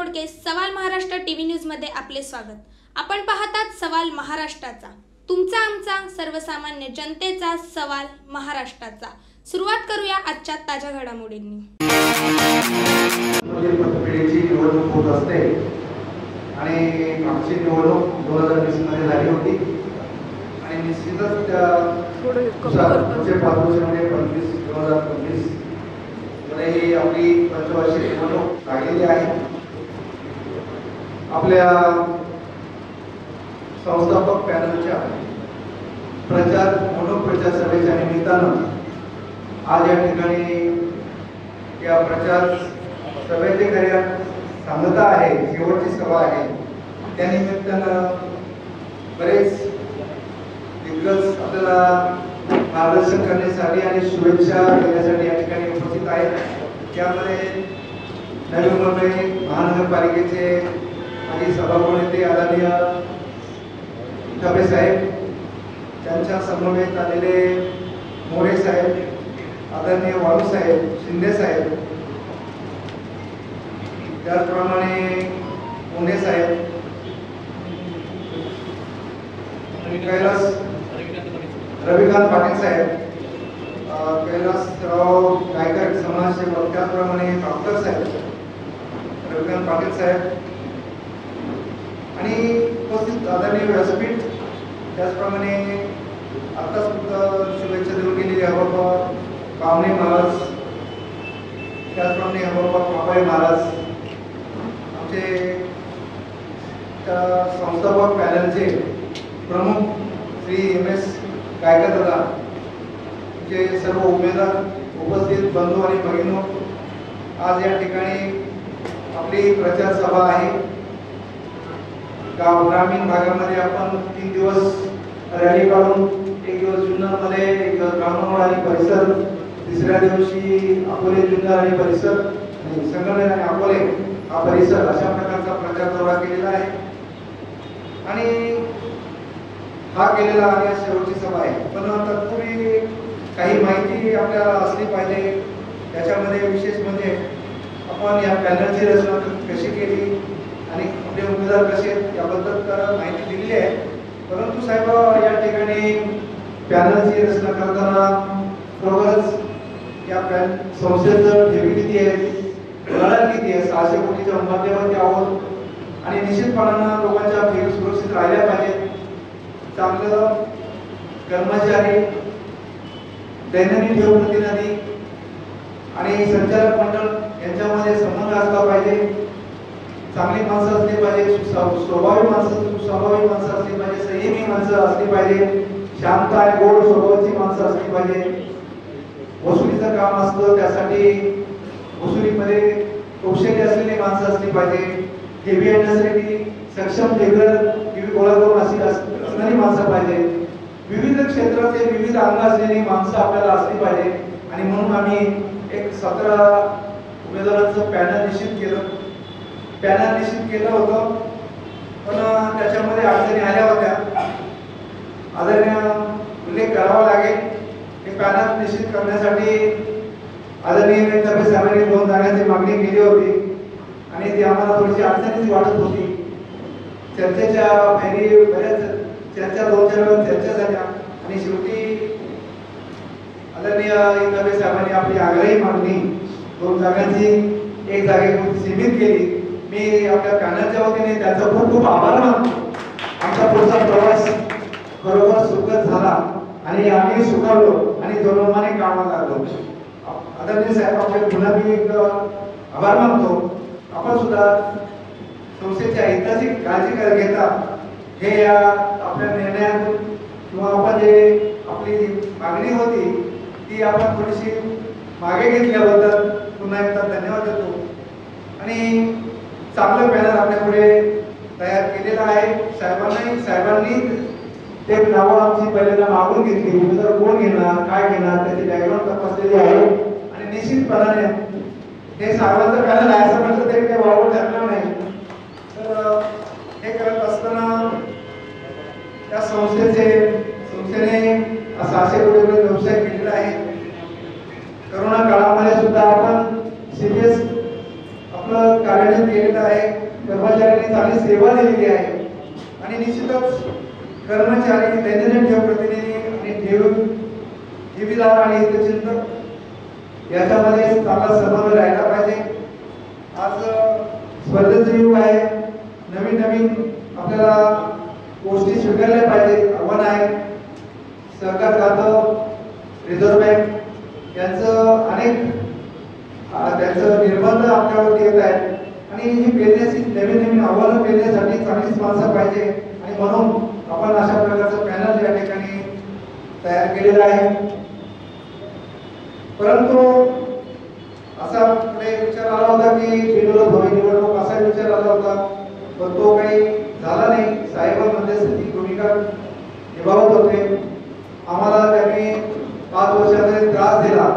मोडके सवाल Maharashtra TV news मध्ये आपले स्वागत। आपण पाहतात सवाल महाराष्ट्राचा, तुमचा आमचा सर्वसामान्य जनतेचा सवाल महाराष्ट्राचा। सुरुवात करूया आजच्या ताज्या घडामोडींनी। पिढीची निवडणूक होत असते आणि मागची निवडणूक 2020 मध्ये झाली होती आणि निश्चितच पुढचे 5 वर्षांमध्ये 2025 मध्ये आपली पंचवार्षिक निवडणूक लागलेली आहे। आपल्या संस्थापक पॅनलच्या प्रचार सभेच्या निमित्तानं आज या ठिकाणी या प्रचार सभेचे खऱ्या सांगता आहे, शेवटची सभा आहे, त्या निमित्तानं बरेच दिग्गज आपल्याला मार्गदर्शन करण्यासाठी आणि शुभेच्छा देण्यासाठी या ठिकाणी उपस्थित आहेत। त्यामध्ये नवी मुंबई महानगरपालिकेचे माजी सभापती नेते आदरणीय ठबे साहेब, त्यांच्या समवेत आलेले मोरे साहेब, आदरणीय वाळू साहेब, शिंदे साहेब, त्याचप्रमाणे मुंडे साहेब, रविकांत पाटील साहेब, कैलासराव गायकर समाजसेवक, त्याचप्रमाणे डॉक्टर साहेब, रविकांत पाटील साहेब आणि उपस्थित आदरणीय व्यासपीठ, त्याचप्रमाणे आता सुद्धा शुभेच्छा देऊन गेलेले हवाबा पावणे महाराज, त्याचप्रमाणे हवाबा बाबाई महाराज, आमचे संस्थापक पॅनलचे प्रमुख श्री MS गायकर दादा, जे सर्व उमेदवार, उपस्थित बंधू आणि भगिनो, आज या ठिकाणी आपली प्रचार सभा आहे। गाव ग्रामीण भागामध्ये आपण 3 दिवस रॅली काढून, एक दिवस जुन्नरमध्ये, एक दिवस ब्राह्मणवाडा आणि परिसर, तिसऱ्या दिवशी अकोले जुन्नर आणि परिसर आणि संगमनेर आणि अकोले हा परिसर, अशा प्रकारचा प्रचार दौरा केलेला आहे आणि हा केलेला आणि शेवटची सभा आहे। पण तत्पूर्वी काही माहिती आपल्याला असली पाहिजे। त्याच्यामध्ये विशेष म्हणजे आपण या पॅनलची रचना कशी केली आणि आपले उमेदवार कसे आहेत याबद्दल तर माहिती दिलेली आहे। परंतु साहेब, या ठिकाणी पॅनलची रचना करताना खरोखरच या संस्थेचं ठेवी किती आहे, गणन किती आहे, 600 कोटीच्या मध्यवर्ती आहोत आणि निश्चितपणानं लोकांच्या ठेवी सुरक्षित राहिल्या पाहिजेत। चांगलं कर्मचारी, दैनंदिन ठेव प्रतिनिधी आणि संचालक मंडळ यांच्यामध्ये संबंध असला पाहिजे। चांगली माणसं असली पाहिजे, सुस्वभावी माणसं असली पाहिजे, संयमी माणसं असली पाहिजे, शांत आणि गोड स्वभावाची माणसं असली पाहिजे। वसुलीचं काम असतं, त्यासाठी वसुलीमध्ये कौशल्य असलेली माणसं असली पाहिजे। ठेवी आणण्यासाठी सक्षम ठेवी गोळा करून असणारी माणसं पाहिजे। विविध क्षेत्राचे विविध अंग असलेली माणसं आपल्याला असली पाहिजे आणि म्हणून आम्ही एक 17 उमेदवारांचं पॅनल निश्चित केलं होतं। पण त्याच्यामध्ये अडचणी आल्या होत्या, आदरणीय उल्लेख करावा लागेल। हे पॅनल निश्चित करण्यासाठी आदरणीय ठबे साहेबांनी 2 जागांची मागणी केली होती आणि ती आम्हाला थोडीशी अडचणीची वाटत होती। चर्चेच्या फेरी बऱ्याच चर्चा 2-4 वेळा चर्चा झाल्या आणि शेवटी आदरणीय ठबे साहेबांनी आपली आग्रही मागणी 2 जागांची 1 जागेपुरती सीमित केली। मी आपल्या पॅनलच्या वतीने त्यांचा खूप आभार मानतो। आमचा पुढचा प्रवास खरोखर सुखद झाला आणि आम्ही सुखावलो आणि जोमाने कामाला लागलो। आदरणीय साहेब, आपले पुन्हा मी एक आभार मानतो। आपण सुद्धा संस्थेच्या हिताची काळजी घेता हे आपल्या निर्णयातून किंवा आपण जे आपली मागणी होती ती आपण थोडीशी मागे घेतल्याबद्दल पुन्हा एकदा धन्यवाद देतो आणि चांगलं पॅनल आपल्यापुढे तयार केलेलं आहे। साहेबांनी ते नावं आमची पहिल्यांदा मागून घेतली, उमेदवार कोण घेणार, काय घेणार, त्याची बॅकग्राऊंड तपासलेली आहे आणि निश्चितपणाने हे सर्वांचं पॅनल आहे असं म्हटलं तरी काही वावड ठरणार नाही। तर हे करत असताना त्या संस्थेने 600 कोटी व्यवसाय केलेला आहे। कोरोना काळामध्ये सुद्धा आपण सीरियस आपलं कार्यान्वित केलेलं आहे। सेवा दिलेली आहे आणि निश्चितच कर्मचारी, दैनंदिन ठेव प्रतिनिधी आणि ठेवीदार आणि हितचिंतक याच्यामध्ये चांगला समन्वय राहायला पाहिजे. आज स्पर्धेचं युग आहे. नवीन नवीन आपल्याला गोष्टी स्वीकारल्या पाहिजे. आव्हान आहे. सहकार खातं, रिझर्व्ह बँक यांचं अनेक त्यांचं निर्बंध आपल्यावरती येत आहेत आणि ही पेरण्याची नवीन नवीन आव्हानं पेरण्यासाठी चांगलीच माणसं पाहिजे आणि म्हणून आपण अशा प्रकारचं पॅनल या ठिकाणी तयार केलेलं आहे. परंतु असा विचार आला होता की बिनविरोध व्हावी निवडणूक, असा विचार आला होता, पण तो काही झाला नाही. साहेब मध्यस्थी भूमिका निभावत होते. आम्हाला त्यांनी 5 वर्षाचा त्रास दिला,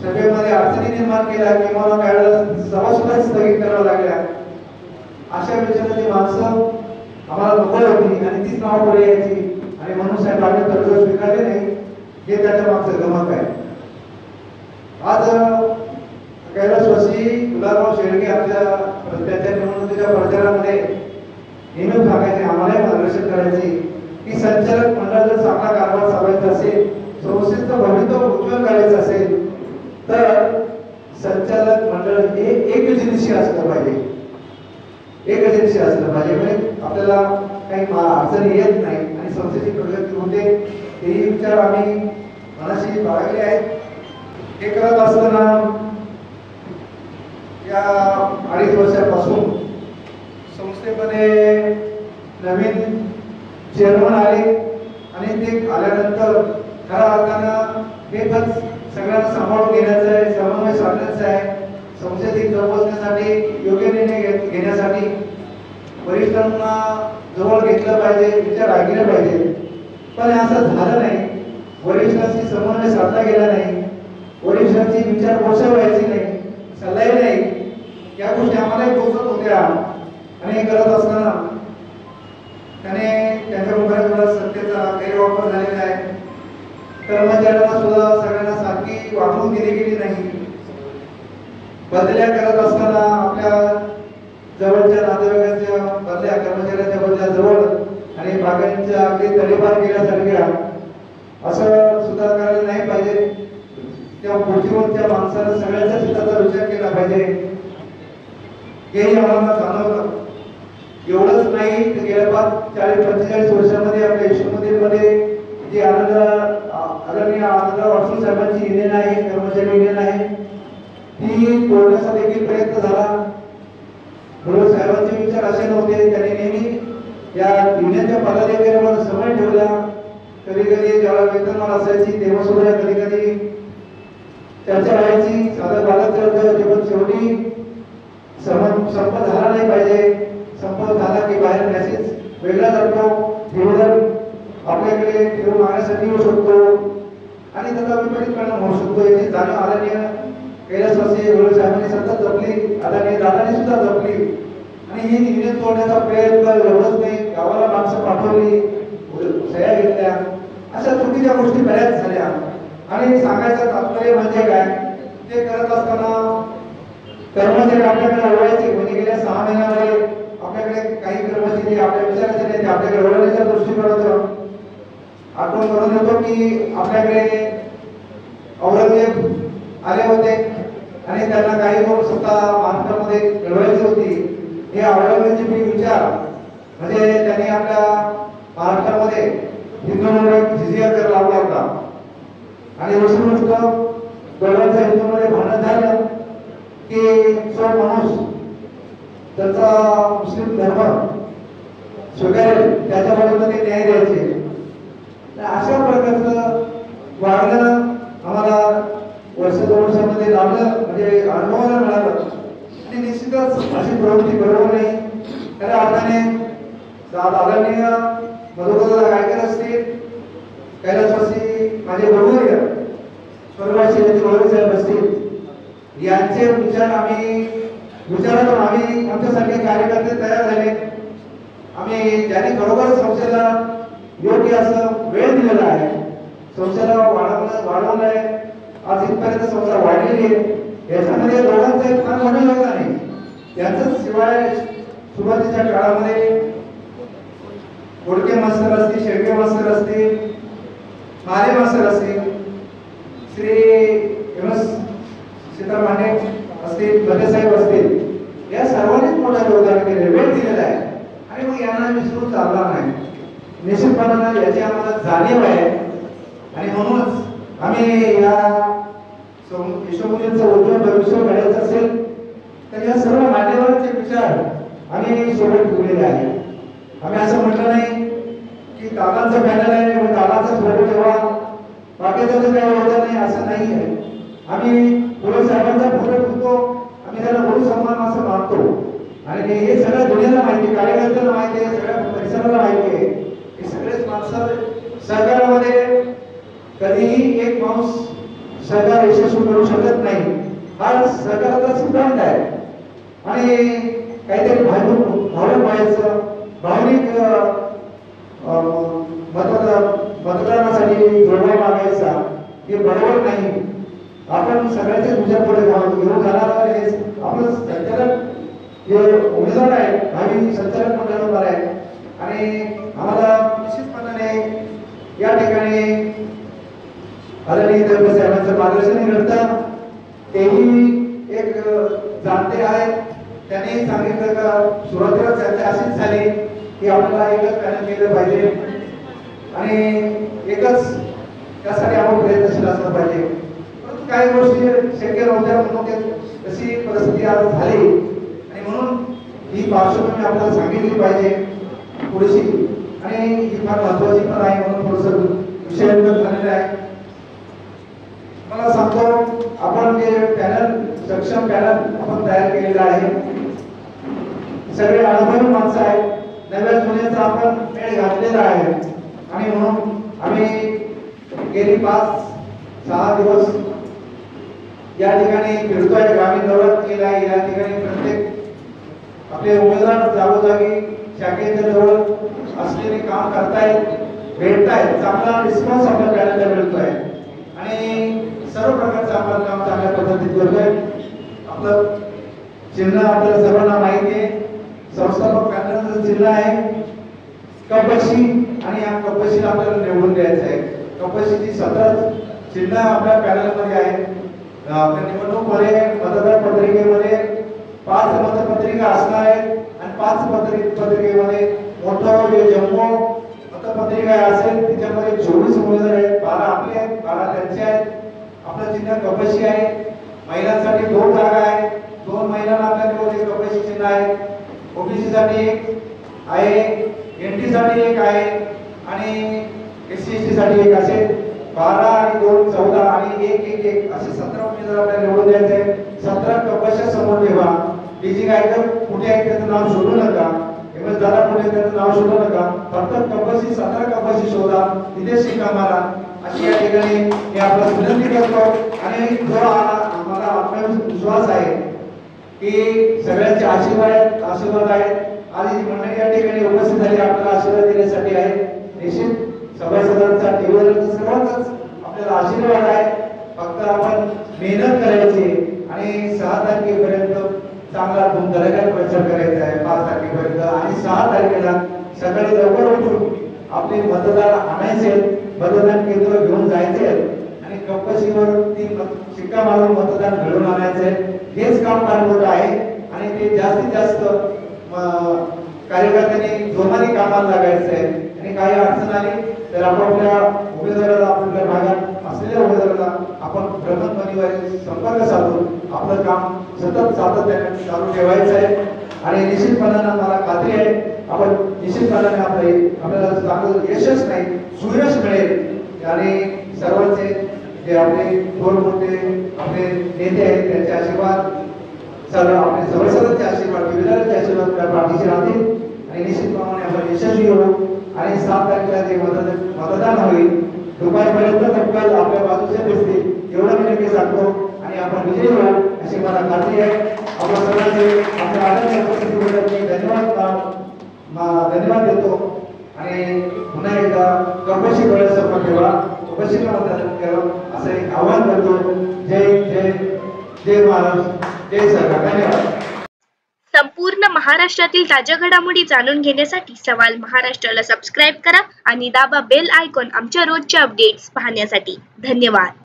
सभेमध्ये अडचणी निर्माण केल्या किंवा काही सभा सुद्धा स्थगित कराव्या लागल्या. अशा विचाराची माणसं आम्हाला नको होती आणि तीच नाव पुढे यायची आणि म्हणून साहेब आम्ही तडजोड स्वीकारले नाही. हे त्याच्या मागचं गमक आहे. आज कैलासवासी गुलाबराव शेळके आपल्या त्यांच्या निवडणुकीच्या प्रचारामध्ये नेहमी सांगायचे, आम्हाला मार्गदर्शन करायचे की संचालक मंडळ जर चांगला कारभार चालवायचा असेल, संस्थेचं भवितव्य उज्ज्वल करायचं असेल तर संचालक मंडळ हे एकजिनसी असलं पाहिजे. एकजिनसी असलं पाहिजे म्हणजे आपल्याला काही अडचणी येत नाही आणि संस्थेची प्रगती होते. हेही विचार आम्ही मनाशी बाळगले आहेत. हे करत असताना या 2.5 वर्षापासून संस्थेमध्ये नवीन चेअरमन आले आणि ते आल्यानंतर खऱ्या अर्थानं हे पण सगळ्यांना सांभाळून घेण्याचं आहे, समन्वय साधण्याचं आहे. संस्थेत जवळण्यासाठी, योग्य निर्णय घेण्यासाठी वरिष्ठांना जवळ घेतलं पाहिजे, विचार ऐकले पाहिजे. पण असं झालं नाही. वरिष्ठांशी समन्वय साधला गेला नाही. वरिष्ठांची विचार व्हायची नाही, सल्लाही नाही. या गोष्टी आम्हाला पोचत होत्या आणि करत असताना त्याने त्यांच्या मुखात सत्तेचा गैरवापर झालेला आहे. कर्मचाऱ्यांना सुद्धा सगळ्यांना सारखी वागणूक दिली गेली नाही. बदल्या करत असताना आपल्या जवळच्या नातेवाईकांच्या बदल्या, कर्मचाऱ्यांच्या बदल्या जवळ आणि बागांच्या अगदी तडीपार केल्यासारख्या असं सुद्धा करायला नाही पाहिजे. त्या गोष्टीवर माणसानं सगळ्यांच्या हिताचा विचार केला पाहिजे. हेही आम्हाला जाणवलं. एवढंच नाही तर गेल्या 40-45 वर्षामध्ये आपल्या यशोमधीलमध्ये जी आदरणीय आनंदराव अडसूळ साहेबांची युनियन आहे, कर्मचारी युनियन आहे, ती तोडण्याचा देखील प्रयत्न झाला. बरोबर साहेबांचे विचार असे नव्हते. त्यांनी नेहमी या युनियनच्या पदाधिकाऱ्यांवर समय ठेवला. कधी कधी ज्याला वेतनमान असायची तेव्हा सुद्धा कधी कधी चर्चा व्हायची, साधं बालक होते. पण शेवटी संप झाला नाही पाहिजे. संप झाला की बाहेर मेसेज वेगळा जातो. ठेवून आपल्याकडे ठेवून मागण्यासाठी येऊ शकतो आणि त्याचा विपरीत परिणाम होऊ शकतो. याची जाणीव आदरणीय कैलासवासी गोळे साहेबांनी सतत जपली, आदरणीय दादांनी सुद्धा जपली आणि ही युनियन तोडण्याचा प्रयत्न एवढंच नाही, गावाला माणसं पाठवली, सह्या घेतल्या. अशा चुकीच्या गोष्टी बऱ्याच झाल्या आणि सांगायचं तात्पर्य म्हणजे काय, ते करत असताना कर्मचारी आपल्याकडे ओळखायचे. म्हणजे गेल्या 6 महिन्यामध्ये आपल्याकडे काही कर्मचारी आपल्या विचाराचे नाही, ते आपल्याकडे ओळखण्याच्या दृष्टिकोनातून आठवण करून देतो की आपल्याकडे औरंगजेब आले होते आणि त्यांना काही लोक सत्ता महाराष्ट्रामध्ये मिळवायची होती. हे औरंगजेबी विचार म्हणजे त्यांनी आपल्या महाराष्ट्रामध्ये हिंदूंवर जिजिया कर लावला होता आणि दुसरी गोष्ट दोघांच्या हिंदूंमध्ये भांडण झालं की जो माणूस त्याचा मुस्लिम धर्म स्वीकारेल त्याच्या बाजूने ते न्याय द्यायचे. अशा प्रकारचं वागणं आम्हाला वर्ष 2 वर्षामध्ये लावलं, म्हणजे अनुभवायला मिळालं आणि निश्चितच अशी प्रवृत्ती बरोबर नाही. खऱ्या अर्थाने आदरणीय मधुकर गायकर असतील, कैलासवासी माझे बरोबर स्वर्गवासी साहेब असतील, यांचे विचार विचारातून आम्ही आमच्यासारखे कार्यकर्ते तयार झाले. आम्ही ज्यांनी खरोखर संस्थेला योग्य असं वेळ दिलेला आहे, संस्थेला वाढवलंय, आज इथपर्यंत संस्था वाढलेली आहे. याच्यामध्ये दोघांचं एक फार मोठं योगदान आहे. त्यांचं शिवाय सुरुवातीच्या कोरोनाच्या काळामध्ये गोडके मास्तर असतील, शेळके मास्तर असतील, मारे मास्तर असतील, श्री एम.एस. सीतारामने असतील, भदेसाहेब असतील, या सर्वांनीच मोठा योगदान केले, वेळ दिलेला आहे आणि मग यांना विसरून चालणार नाही. निश्चितपणाने याची आम्हाला जाणीव आहे आणि म्हणूनच आम्ही या यशोमुलींचं उज्ज्वल भविष्य घडायचं असेल तर या सर्व मान्यवरांचे विचार आम्ही सोबत ठेवलेले आहे. आम्ही असं म्हटलं नाही की दादांचं पॅनल आहे आणि दादाचाच फोटो ठेवा, बाकीचं काही होतं नाही, असं नाही आहे. आम्ही पुढे साहेबांचा फोटो ठेवतो, आम्ही त्याला गुरु सन्मान असं मानतो आणि हे सगळ्या दुनियाला माहिती, कार्यकर्त्यांना माहिती आहे, सगळ्या परिसराला माहिती आहे. हे सगळेच माणसं सहकारामध्ये कधीही एक माणूस सहकार यशस्वी करू शकत नाही, हा सहकाराचा सिद्धांत आहे. आणि काहीतरी भावनिक व्हायचं, भावनिक मतदानासाठी जोडवा मागायचा हे बरोबर नाही. आपण सगळ्याचे तुझ्या पुढे घेऊन जाणार आपलं संचालक जे उमेदवार आहे, भावी संचालक मंडळ होणार आहे आणि आम्हाला निश्चितपणाने या ठिकाणी आदरणीय देवकर साहेबांचं मार्गदर्शन मिळतं. तेही एक जाणते आहेत, त्यांनी सांगितलं का सुरुवातीला चर्चा अशीच झाली की आपल्याला एकच पॅनल केलं पाहिजे आणि एकच त्यासाठी आपण प्रयत्नशील असलं पाहिजे. परंतु काही गोष्टी शक्य नव्हत्या म्हणून तशी परिस्थिती आज झाली आणि म्हणून ही पार्श्वभूमी आपल्याला सांगितली पाहिजे थोडीशी आणि ही फार महत्वाची पण आहे म्हणून थोडंसं विषय झालेला आहे. मला सांगतो आपण जे पॅनल सक्षम पॅनल आपण तयार केलेला आहे, सगळे अनुभवी माणसं आहेत, नव्या जुन्याचा आपण मेळ घातलेला आहे आणि म्हणून आम्ही गेली 5-6 दिवस या ठिकाणी फिरतोय, ग्रामीण दौरा केला आहे. या ठिकाणी प्रत्येक आपले उमेदवार जागोजागी शाखेच्या जवळ असलेले काम करतायत, भेटतायत, चांगला रिस्पॉन्स आपल्या पॅनलला मिळतोय आणि सर्व प्रकारचं आपण काम चांगल्या पद्धतीत करतोय. आपलं चिन्ह आपल्याला सर्वांना माहिती आहे, संस्थापक पॅनलचं चिन्ह आहे कपबशी आणि या कपबशीला आपल्याला निवडून द्यायचं आहे. कपबशीची 17 चिन्ह आपल्या पॅनलमध्ये आहे. आपल्या निवडणूकमध्ये मतदार पत्रिकेमध्ये 5 मतपत्रिका असणार आहेत आणि 5 पत्रिकेमध्ये मोठं जे जम्बो मतपत्रिका असेल त्याच्यामध्ये 24 उमेदवार आहेत, 12 आपले आहेत, 12 त्यांचे आहेत. आपलं चिन्ह कपबशी आहे. महिलांसाठी 2 जागा आहेत, 2 महिलांना आपल्याकडे कपबशी चिन्ह आहे. ओबीसी साठी 1 आहे, एनटी साठी 1 आहे आणि एससी एसटी साठी 1 असे 12 आणि 2 14 आणि 1 असे 17 उमेदवार आपल्याला निवडून द्यायचे. 17 कपबशा समोर ठेवा. डीजी गायकर कुठे आहे त्याचं नाव शोधू नका, एमएस दादा कुठे त्याचं नाव शोधू नका, फक्त कपबशी 17 कपबशी शोधा, तिथे शिका मारा अशी या ठिकाणी मी आपल्याला विनंती करतो. आणि जो आम्हाला आत्मविश्वास आहे की सगळ्यांचे आशीर्वाद आहेत. आज ही मंडळी या ठिकाणी उपस्थित झाली आपल्याला आशीर्वाद देण्यासाठी आहे. निश्चित सभासदांचा टीव्हीवरचा सर्वांचाच आपल्याला आशीर्वाद आहे. फक्त आपण मेहनत करायची आणि 6 तारखेपर्यंत चांगला धडाक्यात प्रचार करायचा आहे. 5 तारखेपर्यंत आणि 6 तारखेला सकाळी लवकर उठून आपले मतदार आणायचे, मतदान केंद्र घेऊन जायचे आणि कपबशीवर 3 शिक्का मारून मतदान घडवून आणायचे. हेच काम फार मोठं आहे आणि ते जास्तीत जास्त कार्यकर्त्यांनी जोमाने कामाला लागायचं आहे. आणि काही अडचण आली तर आपापल्या उमेदवाराला, आपल्या भागात असलेल्या उमेदवाराला आपण भ्रमणध्वनीद्वारे संपर्क साधून आपलं काम सतत सातत्याने चालू ठेवायचं आहे. आणि निश्चितपणाने मला खात्री आहे आपण निश्चितपणाने आपल्याला चांगलं यशच नाही सुयश मिळेल. आणि सर्वांचे जे आपले थोर मोठे आपले नेते आहेत त्यांचे आशीर्वाद, सर्व आपले सभासदांचे आशीर्वाद, ठेवीदारांचे आशीर्वाद त्या पाठीशी राहतील आणि निश्चितपणाने आपण यशस्वी होऊ. आणि 7 तारखेला जे मतदान होईल दुपारपर्यंत तत्काळ आपल्या बाजूचे दिसतील एवढं मी नक्की सांगतो आणि आपण विजयी होऊ अशी मला खात्री आहे. आपण सर्वांचे आपल्या आदरणीय उपस्थितीबद्दल धन्यवाद देतो आणि पुन्हा एकदा कपबशी डोळ्यासमोर ठेवा, कपबशीला मतदान करा असं एक आवाहन करतो. जय जय जय महाराज, जय सरकार. धन्यवाद. संपूर्ण महाराष्ट्रातील ताज्या घडामोडी जाणून घेण्यासाठी सवाल महाराष्ट्राला सबस्क्राईब करा आणि दाबा बेल आयकॉन आमच्या रोजच्या अपडेट्स पाहण्यासाठी. धन्यवाद.